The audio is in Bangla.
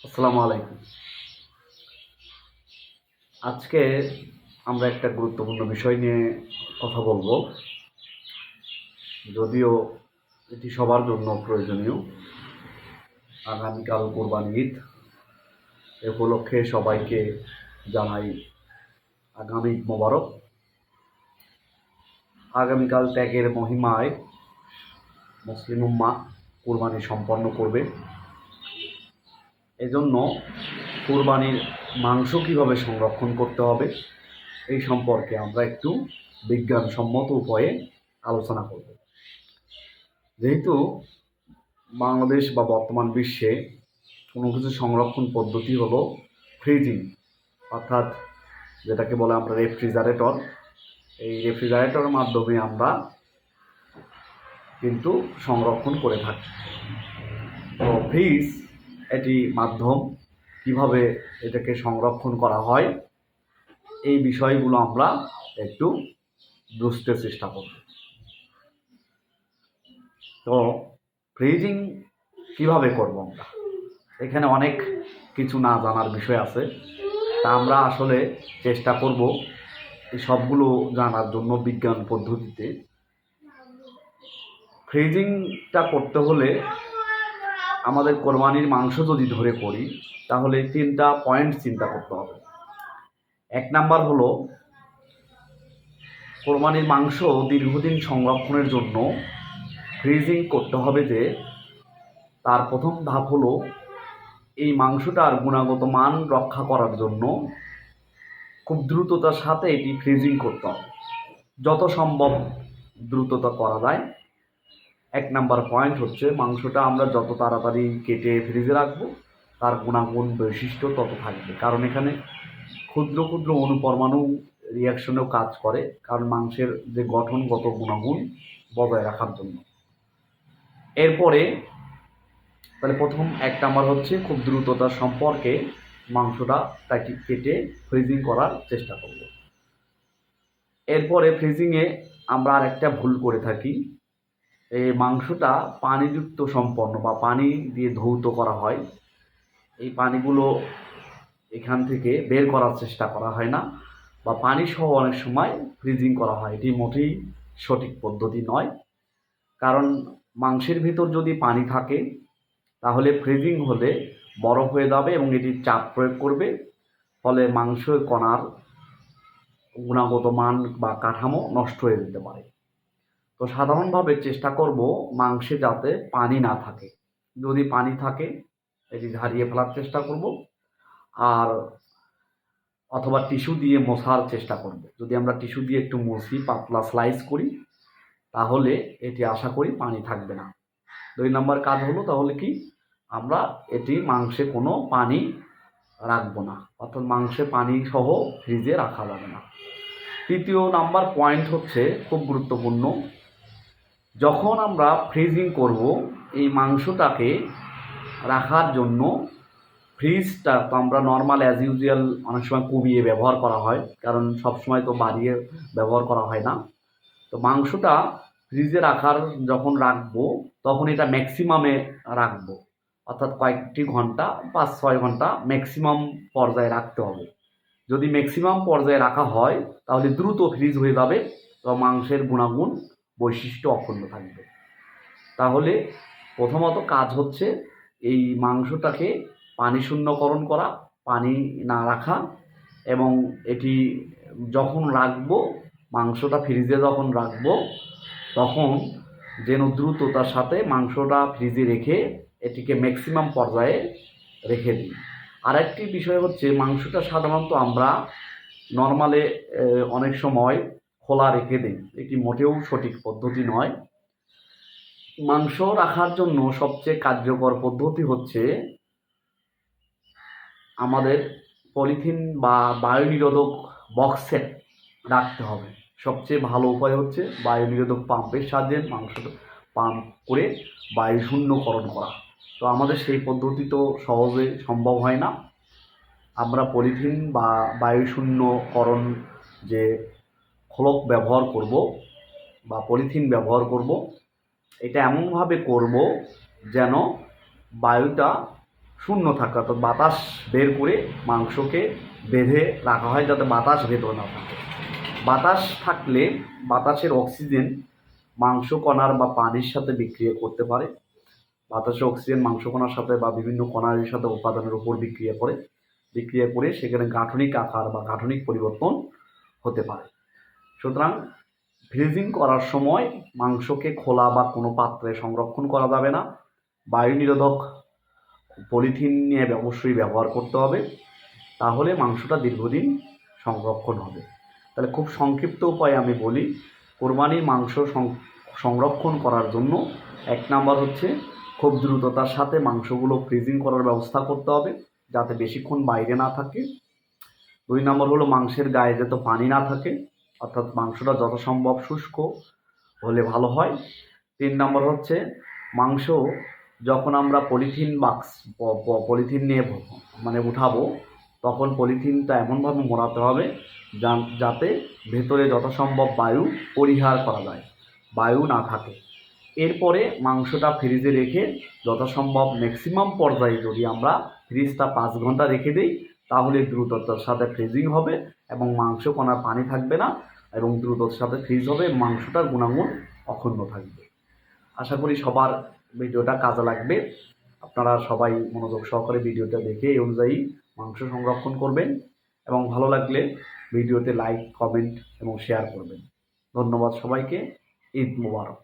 আসসালামু আলাইকুম। আজকে আমরা একটা গুরুত্বপূর্ণ বিষয় নিয়ে কথা বলবো, যদিও এটি সবার জন্য প্রয়োজনীয়। আগামীকাল কোরবানি ঈদ, এ উপলক্ষে সবাইকে জানাই আগামী ঈদ মোবারক। আগামীকাল ত্যাগের মহিমায় মুসলিম উম্মাহ কোরবানি সম্পন্ন করবে। এজন্য কোরবানির মাংস কিভাবে সংরক্ষণ করতে হবে এই সম্পর্কে আমরা একটু বিজ্ঞানসম্মত উপায়ে আলোচনা করব। যেহেতু বাংলাদেশ বা বর্তমান বিশ্বে কোনো কিছু সংরক্ষণ পদ্ধতি হলো ফ্রিজিং, অর্থাৎ যেটাকে বলে আমরা রেফ্রিজারেটর। এই রেফ্রিজারেটরের মাধ্যমে আমরা কিন্তু সংরক্ষণ করে থাকি। তো ফ্রিজ এটি মাধ্যম, কিভাবে এটাকে সংরক্ষণ করা হয় এই বিষয়গুলো আমরা একটু বুঝতে চেষ্টা করব। তো ফ্রিজিং কিভাবে করব আমরা, এখানে অনেক কিছু না জানার বিষয় আছে। তা আমরা আসলে চেষ্টা করব এই সবগুলো জানার জন্য বিজ্ঞান পদ্ধতিতে। ফ্রিজিংটা করতে হলে আমাদের কোরবানির মাংস যদি ধরে করি তাহলে 3টা পয়েন্ট চিন্তা করতে হবে। 1 নাম্বার হলো কোরবানির মাংস দীর্ঘদিন সংরক্ষণের জন্য ফ্রিজিং করতে হবে। যে তার প্রথম ধাপ হলো এই মাংসটার গুণগত মান রক্ষা করার জন্য খুব দ্রুততার সাথে এটি ফ্রিজিং করতে হবে, যত সম্ভব দ্রুততা করা যায়। 1 নাম্বার পয়েন্ট হচ্ছে মাংসটা আমরা যত তাড়াতাড়ি কেটে ফ্রিজে রাখবো তার গুণাগুণ বৈশিষ্ট্য তত থাকবে, কারণ এখানে ক্ষুদ্র ক্ষুদ্র অণুপরমাণু রিয়াকশনেও কাজ করে, কারণ মাংসের যে গঠনগত গুণাগুণ বজায় রাখার জন্য। এরপরে তাহলে প্রথম 1 নাম্বার হচ্ছে খুব দ্রুততার সম্পর্কে মাংসটা তাকে কেটে ফ্রিজিং করার চেষ্টা করব। এরপরে ফ্রিজিংয়ে আমরা আরেকটা ভুল করে থাকি, এই মাংসটা পানিযুক্ত সম্পন্ন বা পানি দিয়ে ধৌত করা হয়। এই পানিগুলো এখান থেকে বের করার চেষ্টা করা হয় না, বা পানি সহ অনেক সময় ফ্রিজিং করা হয়। এটি মোটেই সঠিক পদ্ধতি নয়, কারণ মাংসের ভিতর যদি পানি থাকে তাহলে ফ্রিজিং হলে বরফ হয়ে যাবে এবং এটি চাপ প্রয়োগ করবে, ফলে মাংসের কণার গুণগত মান বা কাঠামো নষ্ট হয়ে যেতে পারে। তো সাধারণভাবে চেষ্টা করব মাংসে যাতে পানি না থাকে। যদি পানি থাকে এটি ঝারিয়ে ফেলার চেষ্টা করব, আর অথবা টিস্যু দিয়ে মোছার চেষ্টা করব। যদি আমরা টিস্যু দিয়ে একটু মুছি, পাতলা স্লাইস করি, তাহলে এটি আশা করি পানি থাকবে না। 2 নম্বর কাজ হলো তাহলে কি, আমরা এটি মাংসে কোনো পানি রাখবো না, অর্থাৎ মাংসে পানি সহ ফ্রিজে রাখা যাবে না। 3য় নাম্বার পয়েন্ট হচ্ছে খুব গুরুত্বপূর্ণ, যখন আমরা ফ্রিজিং করব এই মাংসটাকে রাখার জন্য ফ্রিজটা তো আমরা নর্মাল অ্যাজ ইউজুয়াল অনেক সময় কমিয়ে ব্যবহার করা হয়, কারণ সবসময় তো বাড়িয়ে ব্যবহার করা হয় না। তো মাংসটা ফ্রিজে রাখার যখন রাখবো তখন এটা ম্যাক্সিমামে রাখবো, অর্থাৎ কয়েকটি ঘন্টা 5-6 ঘন্টা ম্যাক্সিমাম পর্যায়ে রাখতে হবে। যদি ম্যাক্সিমাম পর্যায়ে রাখা হয় তাহলে দ্রুত ফ্রিজ হয়ে যাবে, তো মাংসের গুণাগুণ বৈশিষ্ট্য অক্ষুণ্ণ থাকবে। তাহলে প্রথমত কাজ হচ্ছে এই মাংসটাকে পানি শূন্যকরণ করা, পানি না রাখা, এবং এটি যখন রাখবো মাংসটা ফ্রিজে যখন রাখবো তখন যেন দ্রুততার সাথে মাংসটা ফ্রিজে রেখে এটিকে ম্যাক্সিমাম পর্যায়ে রেখে দিই। আরেকটি বিষয় হচ্ছে মাংসটা সাধারণত আমরা নর্মালে অনেক সময় খোলা রেখে দিই, এটি মোটেও সঠিক পদ্ধতি নয়। মাংস রাখার জন্য সবচেয়ে কার্যকর পদ্ধতি হচ্ছে আমাদের পলিথিন বা বায়ু নিরোধক বক্সে রাখতে হবে। সবচেয়ে ভালো উপায় হচ্ছে বায়ু নিরোধক পাম্পের সাহায্যে মাংসটা পাম্প করে বায়ু শূন্যকরণ করা। তো আমাদের সেই পদ্ধতি তো সহজে সম্ভব হয় না। আমরা পলিথিন বা বায়ু শূন্যকরণ যে খোলক ব্যবহার করব বা পলিথিন ব্যবহার করব, এটা এমনভাবে করব যেন বায়ুটা শূন্য থাকে, অর্থাৎ বাতাস বের করে মাংসকে বেঁধে রাখা হয় যাতে বাতাস ভেতরে না থাকে। বাতাস থাকলে বাতাসের অক্সিজেন মাংস কণার বা পানির সাথে বিক্রিয়া করতে পারে। বাতাসের অক্সিজেন মাংস কণার সাথে বা বিভিন্ন কণার সাথে উপাদানের উপর বিক্রিয়া করে সেখানে গাঠনিক আকার বা গাঠনিক পরিবর্তন হতে পারে। সুতরাং ফ্রিজিং করার সময় মাংসকে খোলা বা কোনো পাত্রে সংরক্ষণ করা যাবে না। বায়ু নিরোধক পলিথিন নিয়ে অবশ্যই ব্যবহার করতে হবে, তাহলে মাংসটা দীর্ঘদিন সংরক্ষণ হবে। তাহলে খুব সংক্ষিপ্ত উপায়ে আমি বলি, কোরবানির মাংস সংরক্ষণ করার জন্য 1 নাম্বার হচ্ছে খুব দ্রুততার সাথে মাংসগুলো ফ্রিজিং করার ব্যবস্থা করতে হবে যাতে বেশিক্ষণ বাইরে না থাকে। 2 নাম্বার হলো মাংসের গায়ে যাতে পানি না থাকে, অর্থাৎ মাংসটা যথাসম্ভব শুষ্ক হলে ভালো হয়। 3 নাম্বার হচ্ছে মাংস যখন আমরা পলিথিন নিয়ে উঠাবো, তখন পলিথিনটা এমনভাবে মোড়াতে হবে যাতে ভেতরে যথাসম্ভব বায়ু পরিহার করা যায়, বায়ু না থাকে। এরপরে মাংসটা ফ্রিজে রেখে যথাসম্ভব ম্যাক্সিমাম পর্যায়ে যদি আমরা ফ্রিজটা 5 ঘন্টা রেখে দিই, তাহলে দ্রুততার সাথে ফ্রিজিং হবে এবং মাংস কণার পানি থাকবে না এবং দ্রুততার সাথে ফ্রিজ হবে, মাংসটার গুণাগুণ অক্ষুণ্ণ থাকবে। আশা করি সবার ভিডিওটা কাজে লাগবে। আপনারা সবাই মনোযোগ সহকারে ভিডিওটা দেখে এই অনুযায়ী মাংস সংরক্ষণ করবেন এবং ভালো লাগলে ভিডিওতে লাইক, কমেন্ট এবং শেয়ার করবেন। ধন্যবাদ সবাইকে। ঈদ মোবারক।